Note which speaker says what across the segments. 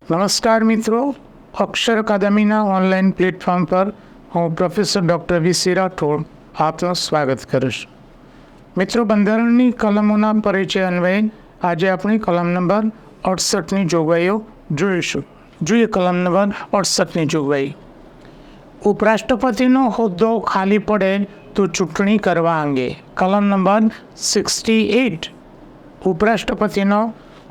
Speaker 1: નમસ્કાર મિત્રો, અક્ષર અકાદમીના online platform પર હું પ્રોફેસર ડૉક્ટર વી.સી. રાઠોડ આપનું સ્વાગત કરું છું. મિત્રો, બંધારણની કલમોના પરિચય અન્વયે આજે આપણી કલમ નંબર 68ની જોગવાઈઓ જોઈશું. જોઈએ કલમ નંબર 68ની જોગવાઈ. ઉપરાષ્ટ્રપતિનો હોદ્દો ખાલી પડે તો ચૂંટણી કરવા અંગે. કલમ નંબર 68. ઉપરાષ્ટ્રપતિનો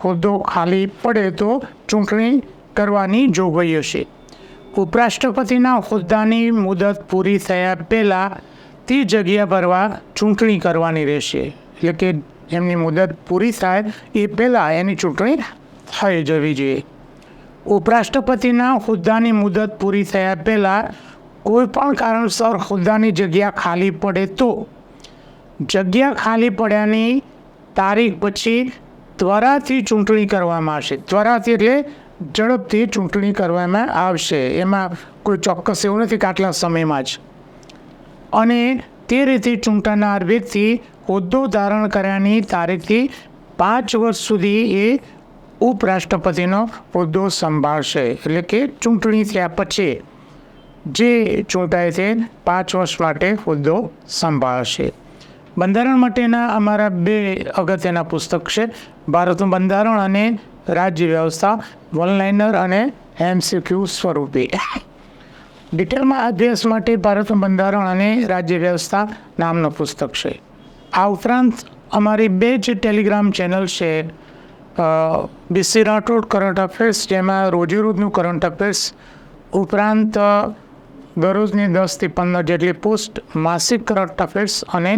Speaker 1: હોદ્દો ખાલી પડે તો ચૂંટણી કરવાની જોગવાઈઓ છે. ઉપરાષ્ટ્રપતિના હોદ્દાની મુદત પૂરી થયા પહેલાં તે જગ્યા ભરવા ચૂંટણી કરવાની રહેશે. એટલે કે એમની મુદત પૂરી થાય એ પહેલાં એની ચૂંટણી થઈ જવી જોઈએ. ઉપરાષ્ટ્રપતિના હોદ્દાની મુદત પૂરી થયા પહેલાં કોઈ પણ કારણસર હોદ્દાની જગ્યા ખાલી પડે તો જગ્યા ખાલી પડ્યાની તારીખ પછી ત્વરાથી ચૂંટણી કરવામાં આવશે. ત્વરાથી એટલે ઝડપથી ચૂંટણી કરવામાં આવશે. એમાં કોઈ ચોક્કસ એવું નથી કે આટલા સમયમાં જ. અને તે રીતે ચૂંટાનાર વ્યક્તિ હોદ્દો ધારણ કર્યાની તારીખથી 5 વર્ષ સુધી એ ઉપરાષ્ટ્રપતિનો હોદ્દો સંભાળશે. એટલે કે ચૂંટણી થયા પછી જે ચૂંટાય તે 5 વર્ષ માટે હોદ્દો સંભાળશે. બંધારણ માટેના અમારા 2 અગત્યના પુસ્તક છે, ભારતનું બંધારણ અને રાજ્ય વ્યવસ્થા, વન-લાઇનર અને MCQ સ્વરૂપે. ડિટેલમાં અભ્યાસ માટે ભારતનું બંધારણ અને રાજ્ય વ્યવસ્થા નામનું પુસ્તક છે. આ ઉપરાંત અમારી 2 જ ટેલિગ્રામ ચેનલ છે, વી.સી. રાઠોડ કરંટ અફેર્સ, જેમાં રોજેરોજનું કરંટ અફેર્સ ઉપરાંત દરરોજની 10 થી 15 જેટલી પોસ્ટ, માસિક કરંટ અફેર્સ અને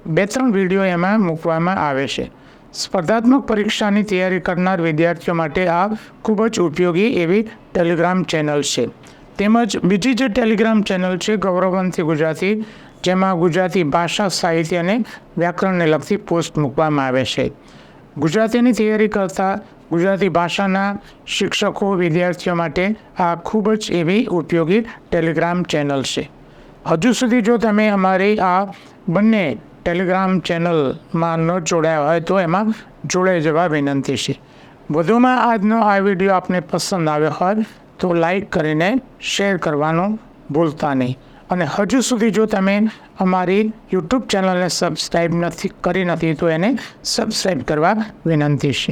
Speaker 1: 2-3 વિડીયો એમાં મૂકવામાં આવે છે. સ્પર્ધાત્મક પરીક્ષાની તૈયારી કરનાર વિદ્યાર્થીઓ માટે આ ખૂબ જ ઉપયોગી એવી ટેલિગ્રામ ચેનલ છે. તેમજ બીજી જે ટેલિગ્રામ ચેનલ છે ગૌરવવંતી ગુજરાતી, જેમાં ગુજરાતી ભાષા, સાહિત્ય અને વ્યાકરણને લગતી પોસ્ટ મૂકવામાં આવે છે. ગુજરાતીની તૈયારી કરતા ગુજરાતી ભાષાના શિક્ષકો, વિદ્યાર્થીઓ માટે આ ખૂબ જ એવી ઉપયોગી ટેલિગ્રામ ચેનલ છે. હજુ સુધી જો તમે અમારી આ બંને ટેલિગ્રામ ચેનલમાં ન જોડાયા હોય તો એમાં જોડાઈ જવા વિનંતી છે. વધુમાં આજનો આ વિડીયો આપને પસંદ આવ્યો હોય તો લાઈક કરીને શેર કરવાનું ભૂલતા નહીં. અને હજુ સુધી જો તમે અમારી યુટ્યુબ ચેનલને સબસ્ક્રાઈબ કરી નથી તો એને સબસ્ક્રાઈબ કરવા વિનંતી છે.